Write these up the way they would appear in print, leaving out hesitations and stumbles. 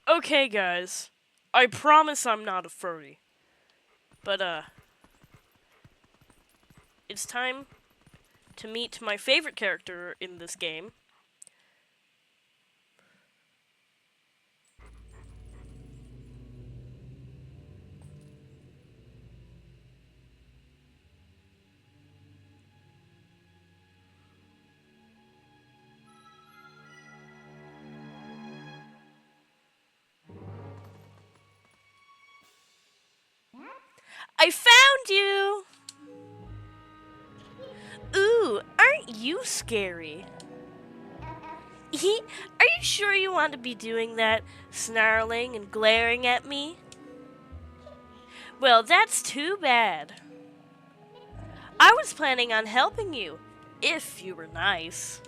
Okay, guys. I promise I'm not a furry. But, it's time to meet my favorite character in this game. I found you! Ooh, aren't you scary? Are you sure you want to be doing that, snarling and glaring at me? Well, that's too bad. I was planning on helping you, if you were nice.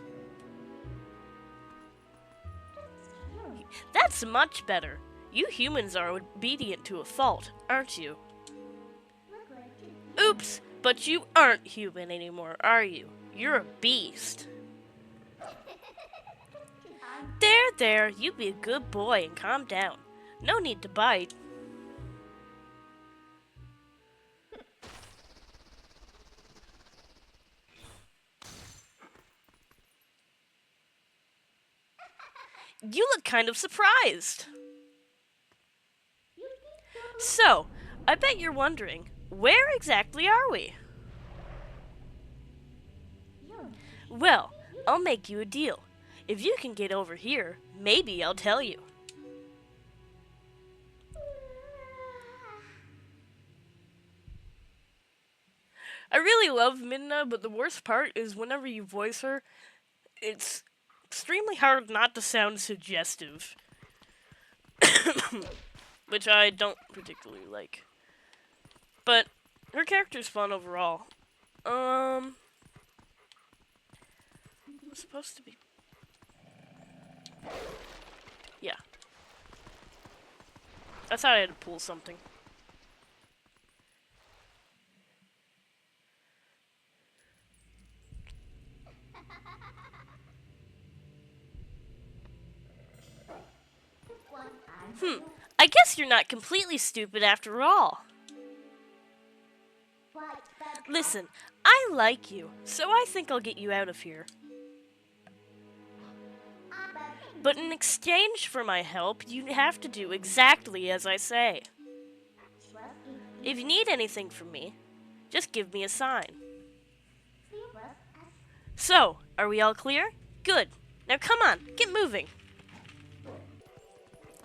That's much better. You humans are obedient to a fault, aren't you? Oops, but you aren't human anymore, are you? You're a beast. There, you be a good boy and calm down. No need to bite. You look kind of surprised. So, I bet you're wondering, where exactly are we? Well, I'll make you a deal. If you can get over here, maybe I'll tell you. I really love Midna, but the worst part is whenever you voice her, it's extremely hard not to sound suggestive. Which I don't particularly like. But her character's fun overall. It's supposed to be. Yeah. I thought I had to pull something. I guess you're not completely stupid after all. Listen, I like you, so I think I'll get you out of here. But in exchange for my help, you have to do exactly as I say. If you need anything from me, just give me a sign. So, are we all clear? Good. Now come on, get moving.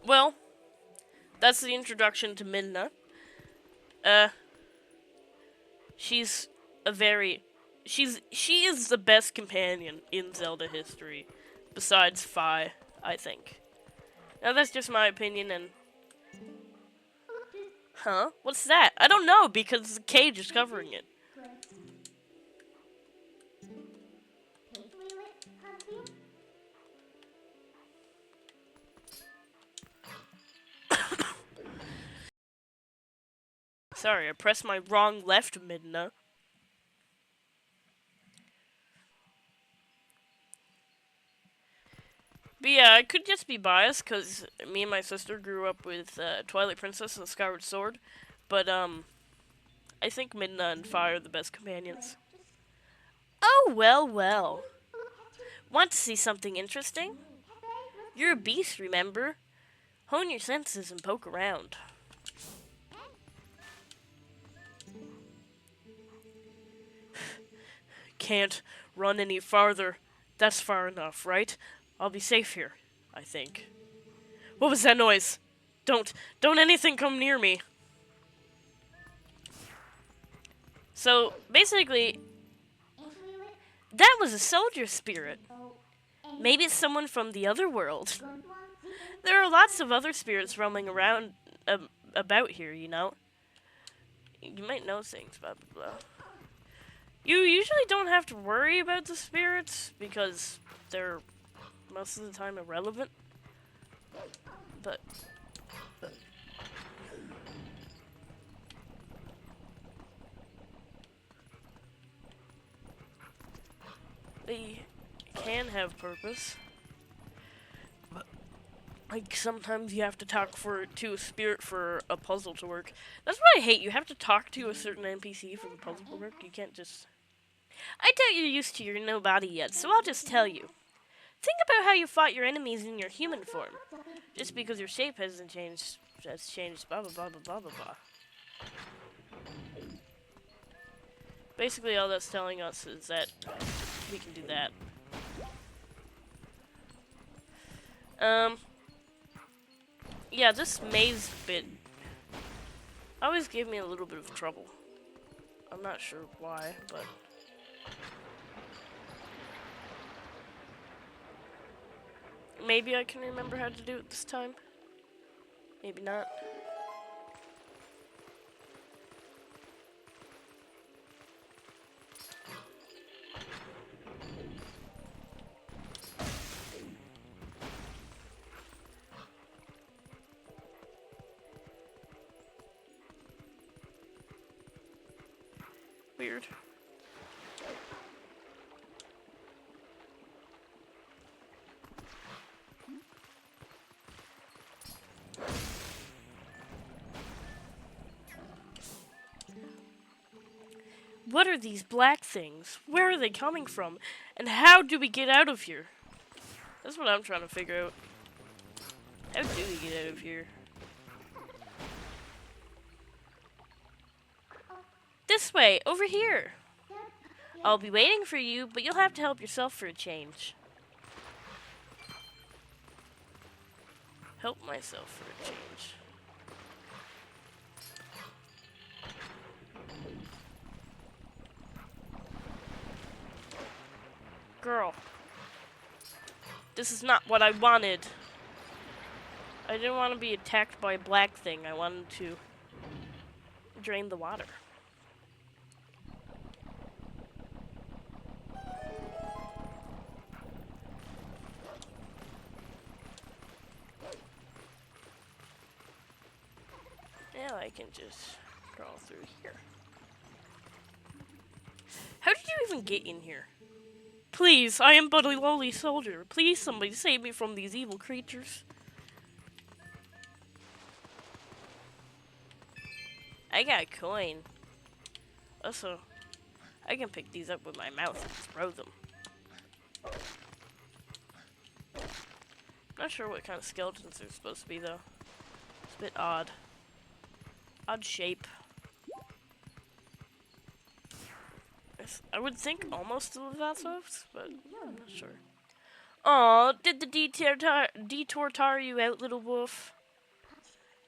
Well, that's the introduction to Midna. She's she is the best companion in Zelda history, besides Fi, I think. Now that's just my opinion and... Huh? What's that? I don't know because the cage is covering it. Sorry, I pressed my wrong left Midna. But yeah, I could just be biased because me and my sister grew up with Twilight Princess and Skyward Sword. But, I think Midna and Fi are the best companions. Oh, well. Want to see something interesting? You're a beast, remember? Hone your senses and poke around. Can't run any farther. That's far enough, right? I'll be safe here, I think. What was that noise? Don't anything come near me. So, basically, that was a soldier spirit. Maybe it's someone from the other world. There are lots of other spirits roaming around about here, you know. You might know things, blah blah blah. You usually don't have to worry about the spirits because they're most of the time irrelevant. But they can have purpose. Like, sometimes you have to talk to a spirit for a puzzle to work. That's what I hate. You have to talk to a certain NPC for the puzzle to work. You can't just... I doubt you're used to your no body yet, so I'll just tell you. Think about how you fought your enemies in your human form. Just because your shape hasn't changed, has changed, blah blah blah blah blah blah blah. Basically, all that's telling us is that we can do that. Yeah, this maze bit always gave me a little bit of trouble. I'm not sure why, but... Maybe I can remember how to do it this time. Maybe not. Weird. What are these black things? Where are they coming from? And how do we get out of here? That's what I'm trying to figure out. How do we get out of here? This way, over here. I'll be waiting for you, but you'll have to help yourself for a change. Help myself for a change. Girl. This is not what I wanted. I didn't want to be attacked by a black thing. I wanted to drain the water. Now I can just crawl through here. How did you even get in here? Please, I am but a lowly soldier. Please, somebody save me from these evil creatures. I got a coin. Also, I can pick these up with my mouth and throw them. Not sure what kind of skeletons they're supposed to be, though. It's a bit odd. Odd shape. I would think almost of the Vasovs, but I'm not sure. Aw, did the detour tire you out, little wolf?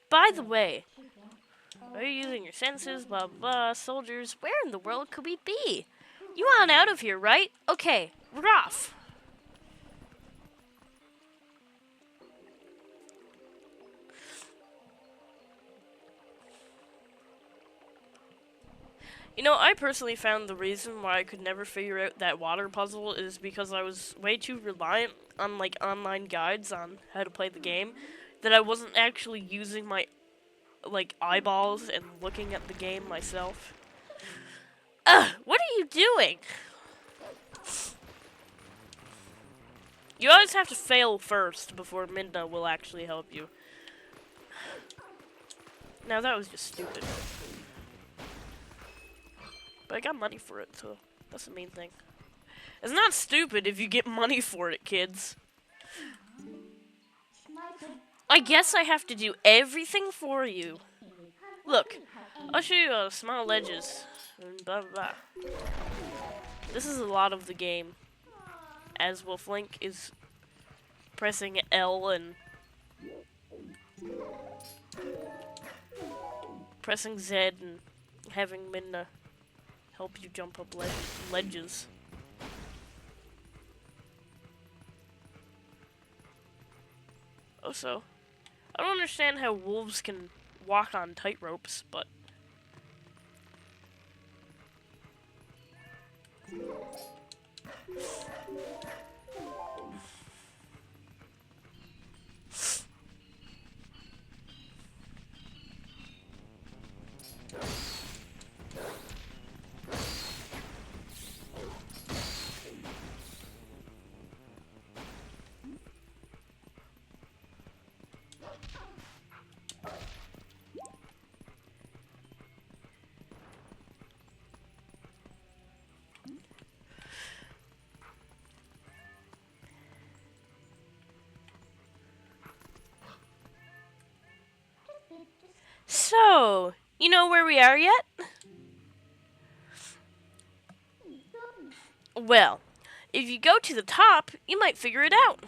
By the way, are you using your senses, blah blah blah, soldiers? Where in the world could we be? You want out of here, right? Okay, we're off. You know, I personally found the reason why I could never figure out that water puzzle is because I was way too reliant on, like, online guides on how to play the game, that I wasn't actually using my, like, eyeballs and looking at the game myself. Ugh, what are you doing? You always have to fail first before Midna will actually help you. Now that was just stupid. But I got money for it, so that's the main thing. It's not stupid if you get money for it, kids. I guess I have to do everything for you. Look, I'll show you small ledges and blah blah blah. This is a lot of the game, as Wolflink is pressing L and pressing Z and having Midna help you jump up ledges. Also, I don't understand how wolves can walk on tightropes, but so, you know where we are yet? Well, if you go to the top, you might figure it out.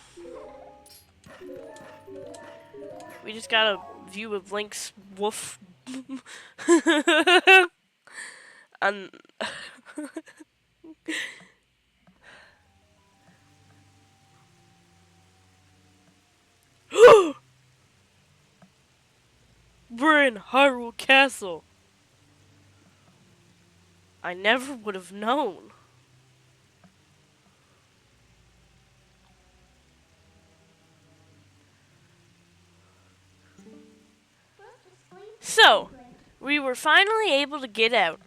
We just got a view of Link's woof. And we're in Hyrule Castle. I never would have known. So, we were finally able to get out.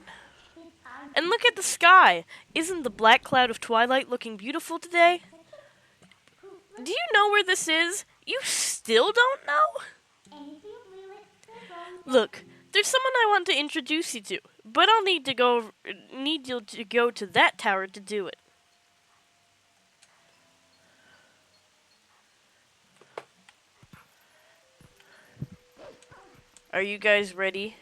And look at the sky. Isn't the black cloud of Twilight looking beautiful today? Do you know where this is? You still don't know? Look, there's someone I want to introduce you to, but I'll need you to go to that tower to do it. Are you guys ready?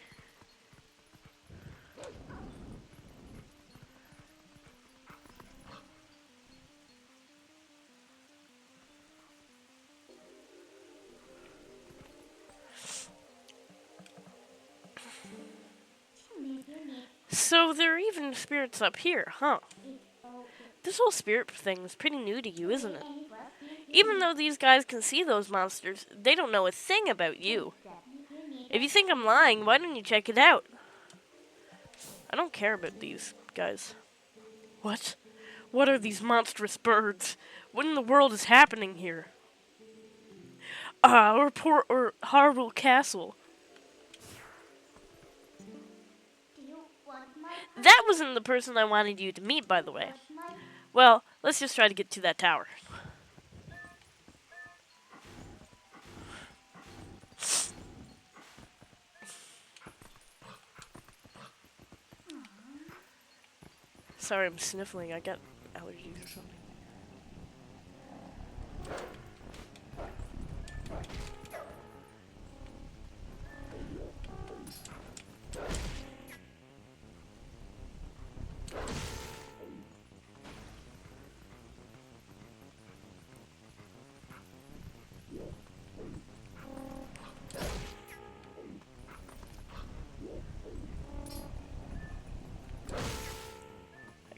So there are even spirits up here, huh? This whole spirit thing is pretty new to you, isn't it? Even though these guys can see those monsters, they don't know a thing about you. If you think I'm lying, why don't you check it out? I don't care about these guys. What? What are these monstrous birds? What in the world is happening here? Our poor Hyrule Castle. That wasn't the person I wanted you to meet, by the way. Well, let's just try to get to that tower. Sorry, I'm sniffling. I got allergies or something.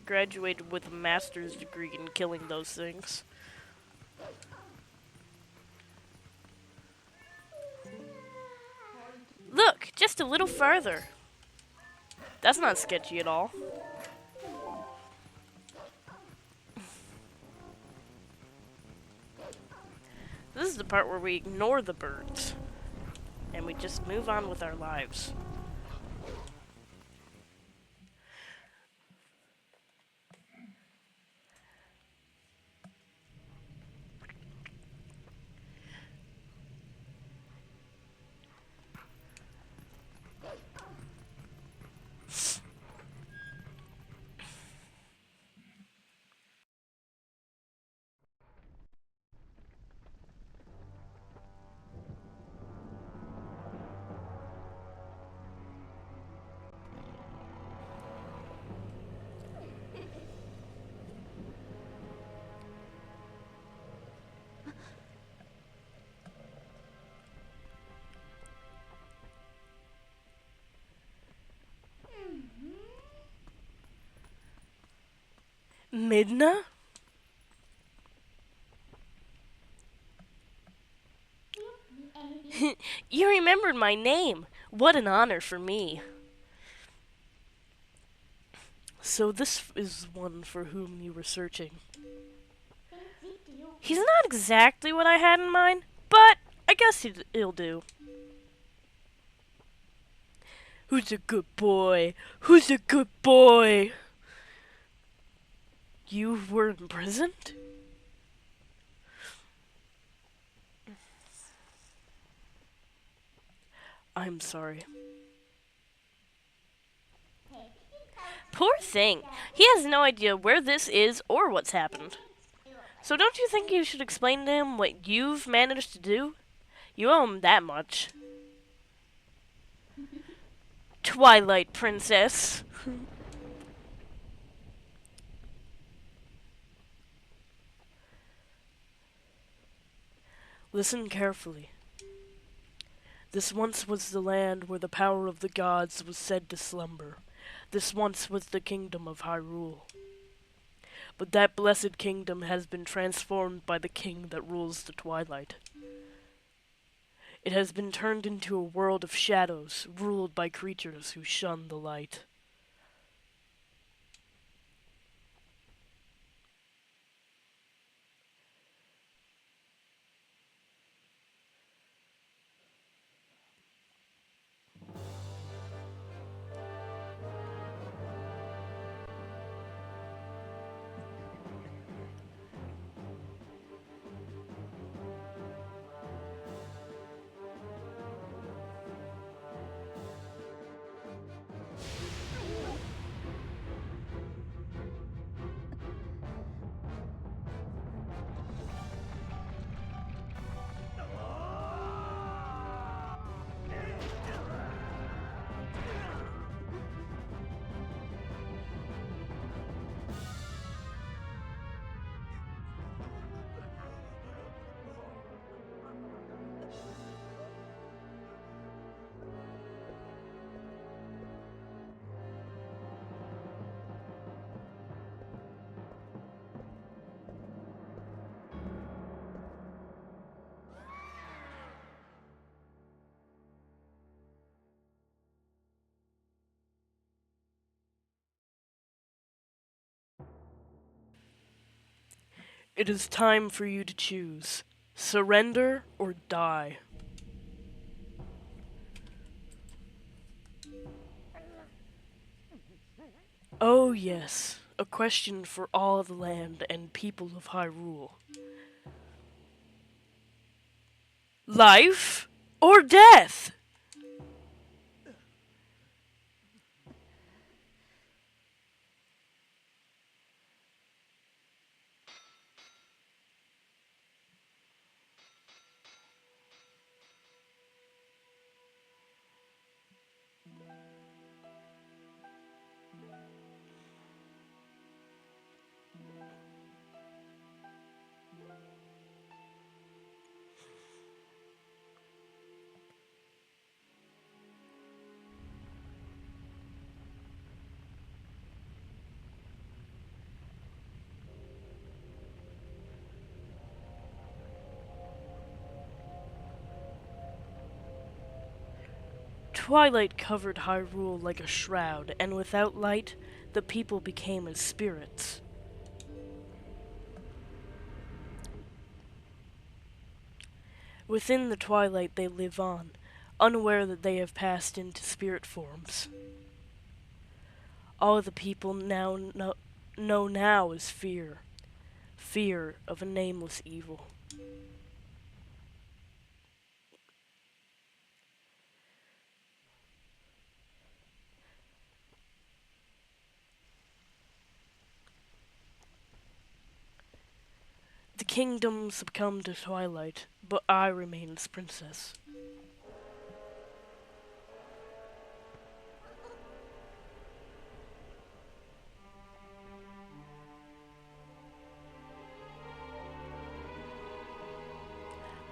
Graduated with a master's degree in killing those things. Look, just a little farther. That's not sketchy at all. This is the part where we ignore the birds. And we just move on with our lives. Midna? You remembered my name. What an honor for me. So this is one for whom you were searching. He's not exactly what I had in mind, but I guess he'll do. Who's a good boy? Who's a good boy? You were imprisoned? I'm sorry. Poor thing. He has no idea where this is or what's happened. So don't you think you should explain to him what you've managed to do? You owe him that much. Twilight Princess. Listen carefully. This once was the land where the power of the gods was said to slumber. This once was the kingdom of Hyrule. But that blessed kingdom has been transformed by the king that rules the Twilight. It has been turned into a world of shadows, ruled by creatures who shun the light. It is time for you to choose. Surrender or die. Oh yes, a question for all the land and people of Hyrule. Life or death? Twilight covered Hyrule like a shroud, and without light, the people became as spirits. Within the twilight they live on, unaware that they have passed into spirit forms. All the people know now is fear. Fear of a nameless evil. The kingdom succumbed to Twilight, but I remain its princess.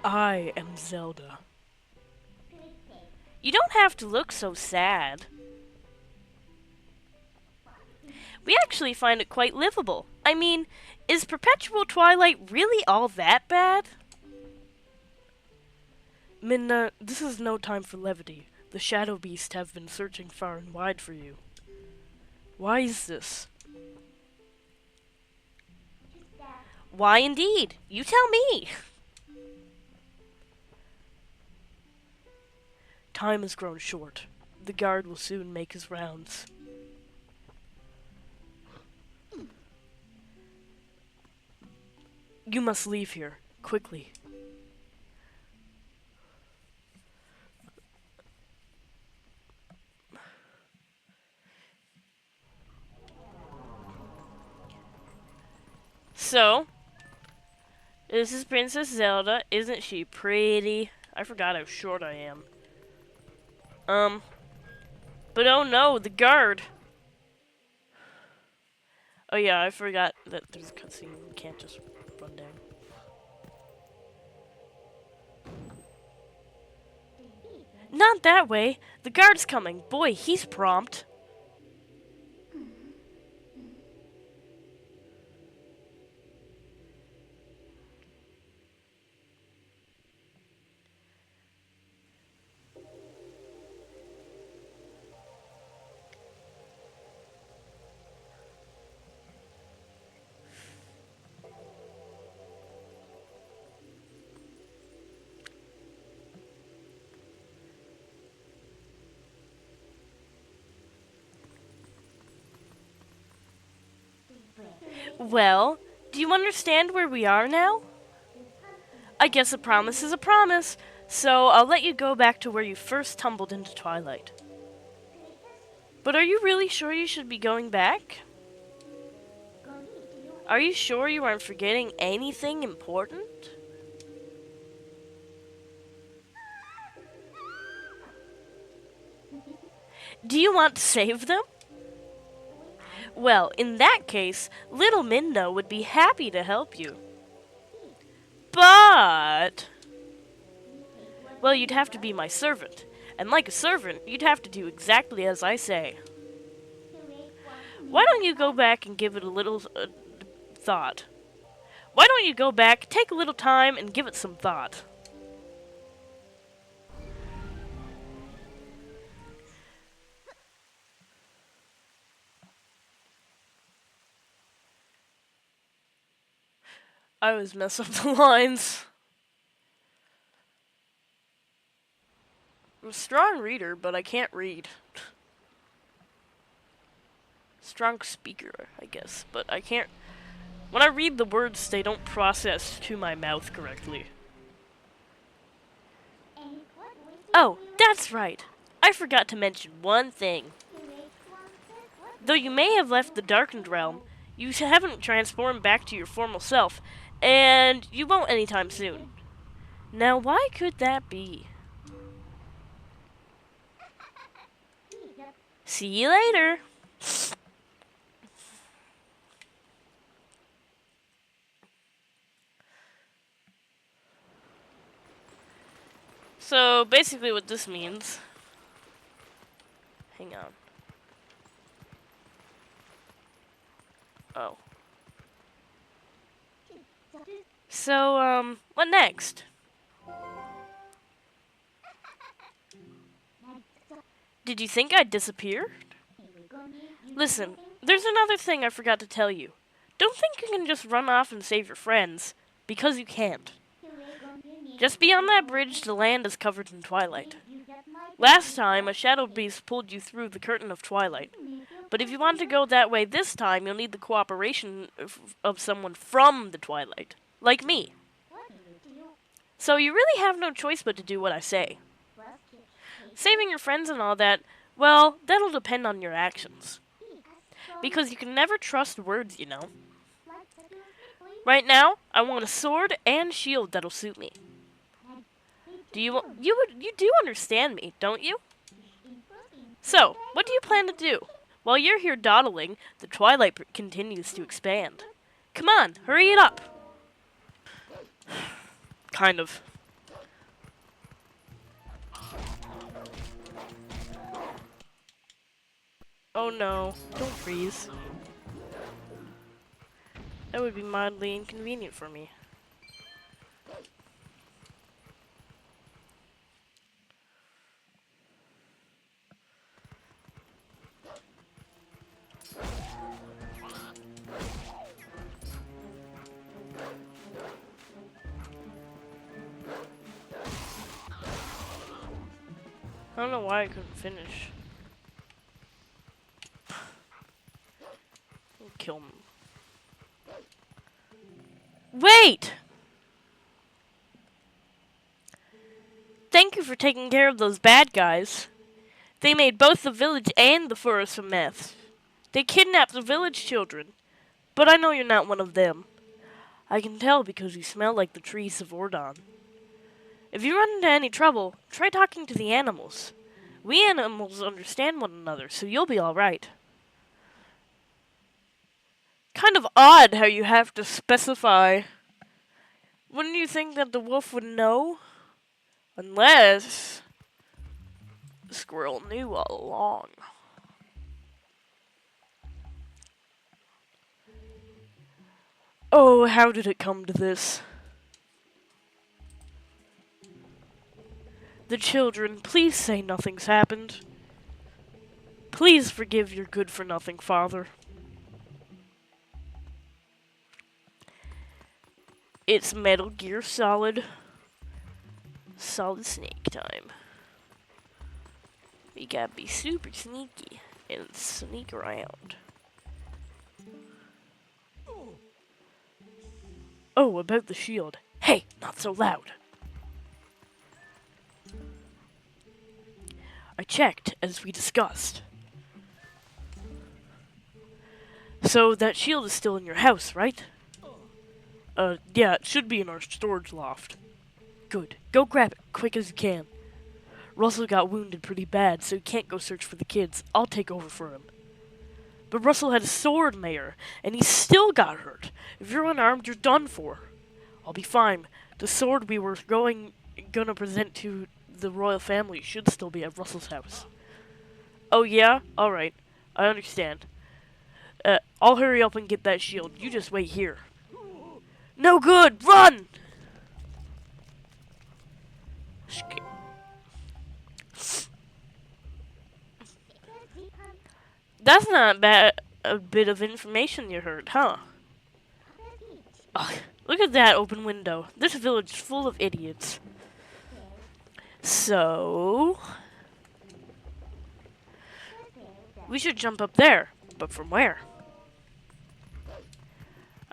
I am Zelda. You don't have to look so sad. We actually find it quite livable. I mean, is perpetual twilight really all that bad? Minna, this is no time for levity. The Shadow Beast have been searching far and wide for you. Why is this? Why indeed? You tell me! Time has grown short. The guard will soon make his rounds. You must leave here, quickly. So, this is Princess Zelda. Isn't she pretty? I forgot how short I am. But oh no, the guard! Oh yeah, I forgot that there's a cutscene. We can't just run down. Not that way! The guard's coming! Boy, he's prompt! Well, do you understand where we are now? I guess a promise is a promise, so I'll let you go back to where you first tumbled into Twilight. But are you really sure you should be going back? Are you sure you aren't forgetting anything important? Do you want to save them? Well, in that case, little Minna would be happy to help you. But... well, you'd have to be my servant. And like a servant, you'd have to do exactly as I say. Why don't you go back and give it a little thought? Why don't you go back, take a little time, and give it some thought? I always mess up the lines. I'm a strong reader, but I can't read. Strong speaker, I guess, but I can't... when I read the words, they don't process to my mouth correctly. Oh, that's right. I forgot to mention one thing. Though you may have left the Darkened Realm, you haven't transformed back to your formal self, and you won't anytime soon. Now, why could that be? See you later! So, basically what this means... hang on. Oh. So, what next? Did you think I'd disappear? Listen, there's another thing I forgot to tell you. Don't think you can just run off and save your friends, because you can't. Just beyond that bridge, the land is covered in twilight. Last time, a shadow beast pulled you through the curtain of twilight. But if you want to go that way this time, you'll need the cooperation of someone from the twilight, like me. So you really have no choice but to do what I say. Saving your friends and all that, well, that'll depend on your actions. Because you can never trust words, you know. Right now, I want a sword and shield that'll suit me. You do understand me, don't you? So, what do you plan to do? While you're here dawdling, the twilight continues to expand. Come on, hurry it up! Kind of. Oh no, don't freeze. That would be mildly inconvenient for me. I don't know why I couldn't finish. Kill him. Wait! Thank you for taking care of those bad guys. They made both the village and the forest a mess. They kidnapped the village children. But I know you're not one of them. I can tell because you smell like the trees of Ordon. If you run into any trouble, try talking to the animals. We animals understand one another, so you'll be alright. Kind of odd how you have to specify. Wouldn't you think that the wolf would know? Unless the squirrel knew all along. Oh, how did it come to this? The children, please say nothing's happened. Please forgive your good-for-nothing father. It's Metal Gear Solid Snake time. We gotta be super sneaky and sneak around. Oh, about the shield. Hey, not so loud. I checked, as we discussed. So, that shield is still in your house, right? Yeah, it should be in our storage loft. Good. Go grab it, quick as you can. Russell got wounded pretty bad, so he can't go search for the kids. I'll take over for him. But Russell had a sword, Mayor, and he still got hurt. If you're unarmed, you're done for. I'll be fine. The sword we were gonna present to the royal family should still be at Russell's house. Oh yeah? Alright. I understand. I'll hurry up and get that shield. You just wait here. No good! Run! That's not bad. A bit of information you heard, huh? Ugh, look at that open window. This village is full of idiots. So we should jump up there. But from where?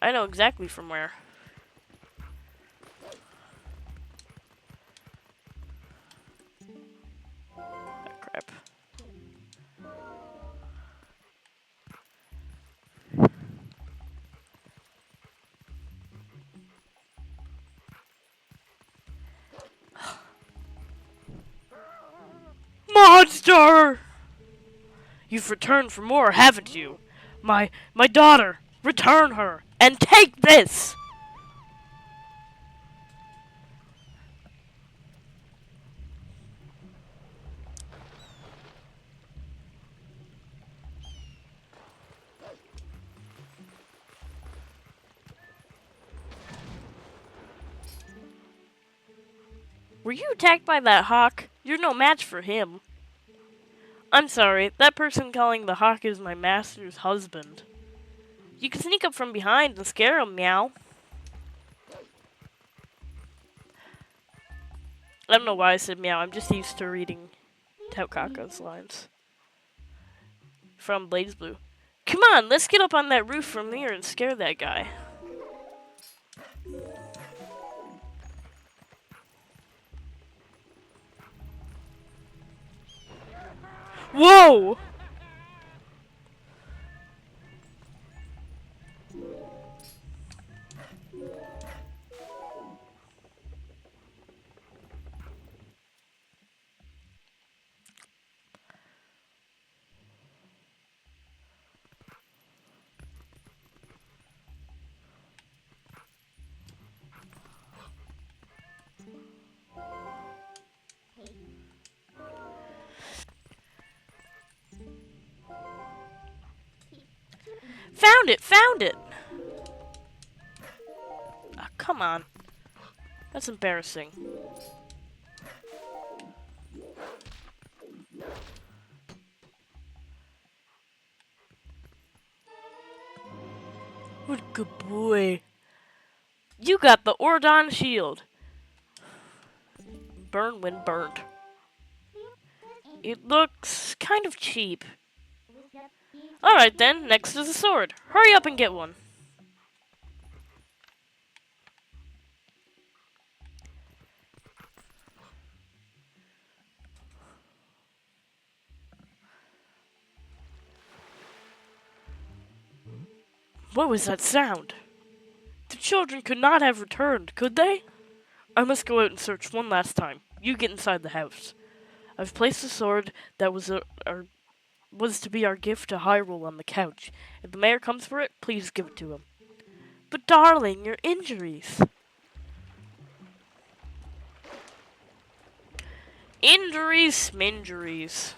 I know exactly from where. Oh, crap. Monster! You've returned for more, haven't you? My daughter! Return her! And take this! Were you attacked by that hawk? You're no match for him. I'm sorry, that person calling the hawk is my master's husband. You can sneak up from behind and scare him, meow. I don't know why I said meow, I'm just used to reading Taukaka's lines. From Blaze Blue. Come on, let's get up on that roof from here and scare that guy. Whoa! Found it! Found it! Oh, come on. That's embarrassing. What a good boy. You got the Ordon shield. Burn when burned. It looks kind of cheap. Alright then, next is a sword. Hurry up and get one. What was that sound? The children could not have returned, could they? I must go out and search one last time. You get inside the house. I've placed the sword that was to be our gift to Hyrule on the couch. If the mayor comes for it, please give it to him. But darling, your injuries. Injuries, sminjuries.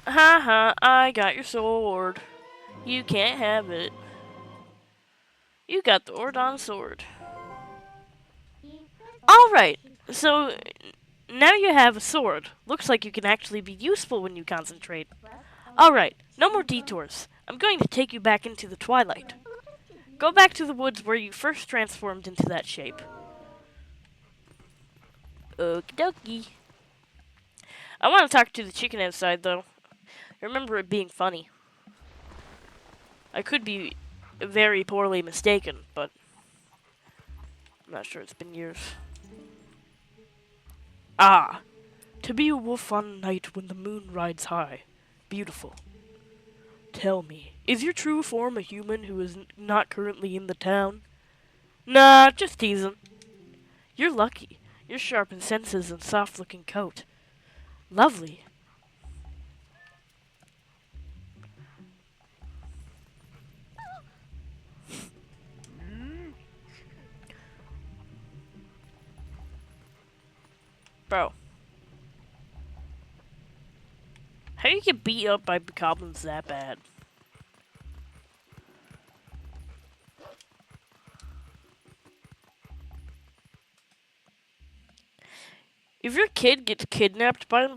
Haha, I got your sword. You can't have it. You got the Ordon sword. Alright, so now you have a sword. Looks like you can actually be useful when you concentrate. Alright, no more detours. I'm going to take you back into the Twilight. Go back to the woods where you first transformed into that shape. Okie dokie. I want to talk to the chicken outside, though. I remember it being funny. I could be very poorly mistaken, but I'm not sure. It's been years. Ah, to be a wolf on a night when the moon rides high. Beautiful. Tell me, is your true form a human who is not currently in the town? Nah, just teasing. You're lucky. Your sharpened senses and soft-looking coat. Lovely. Bro. How do you get beat up by goblins that bad? If your kid gets kidnapped by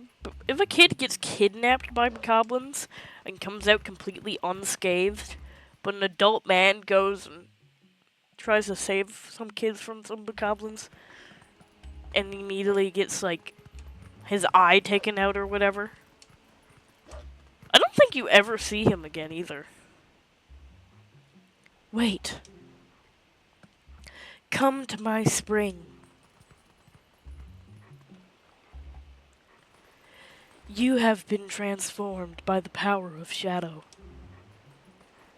if a kid gets kidnapped by goblins and comes out completely unscathed, but an adult man goes and tries to save some kids from some goblins and immediately gets like his eye taken out or whatever, I don't think you ever see him again either. Wait. Come to my spring. You have been transformed by the power of shadow.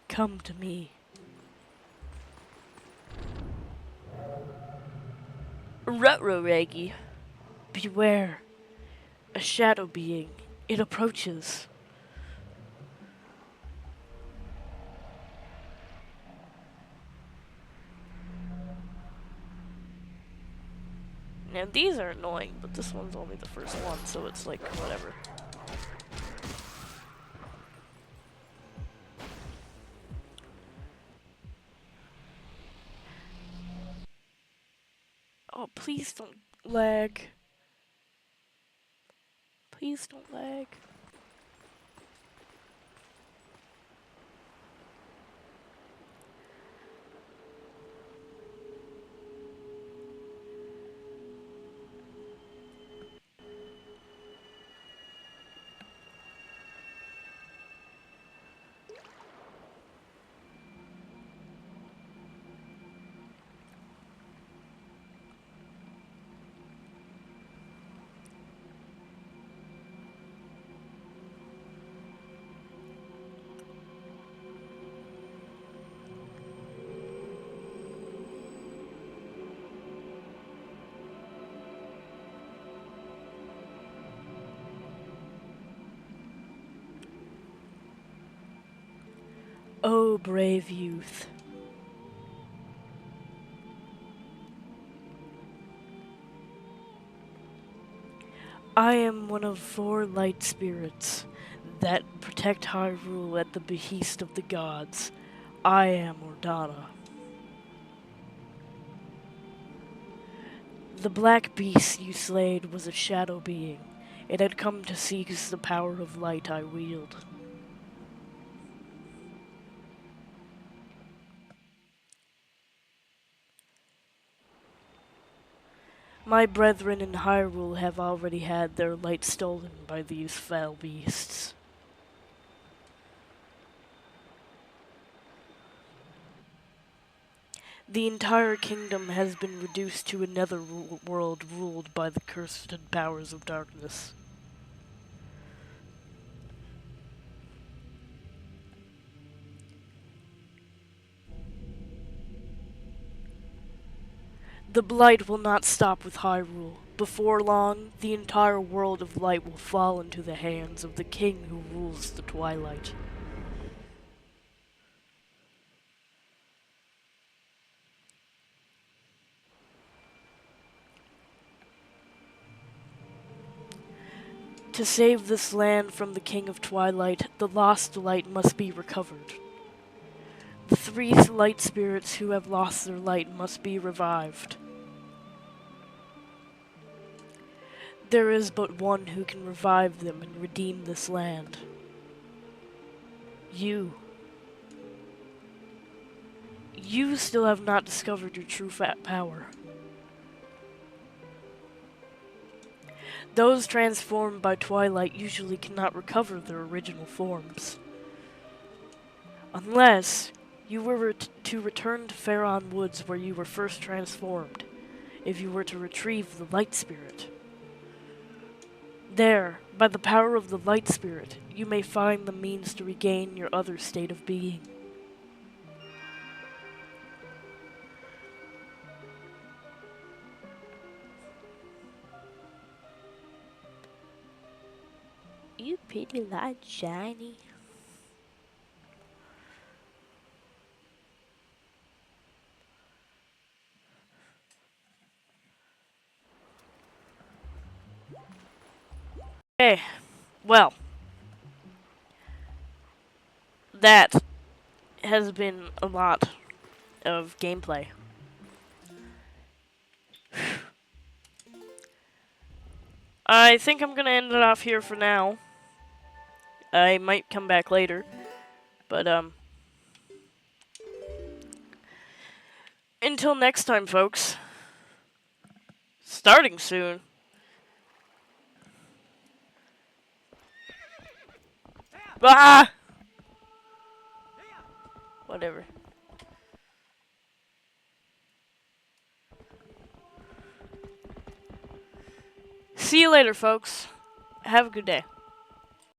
Come to me. Rutro-Raggy. Beware. A shadow being. It approaches. Now these are annoying, but this one's only the first one, so it's like, whatever. Oh, please don't lag. Please don't lag. Oh, brave youth. I am one of 4 light spirits that protect Hyrule at the behest of the gods. I am Ordana. The black beast you slayed was a shadow being. It had come to seize the power of light I wield. My brethren in Hyrule have already had their light stolen by these foul beasts. The entire kingdom has been reduced to a nether world ruled by the cursed powers of darkness. The blight will not stop with Hyrule. Before long, the entire world of light will fall into the hands of the king who rules the Twilight. To save this land from the King of Twilight, the lost light must be recovered. The 3 light spirits who have lost their light must be revived. There is but one who can revive them and redeem this land. You. You still have not discovered your true power. Those transformed by Twilight usually cannot recover their original forms. Unless you were to return to Faron Woods where you were first transformed, if you were to retrieve the Light Spirit. There, by the power of the Light Spirit, you may find the means to regain your other state of being. You pretty light shiny. Okay, well, that has been a lot of gameplay. I think I'm gonna end it off here for now. I might come back later, but until next time, folks. Starting soon. Ah! Whatever. See you later, folks. Have a good day.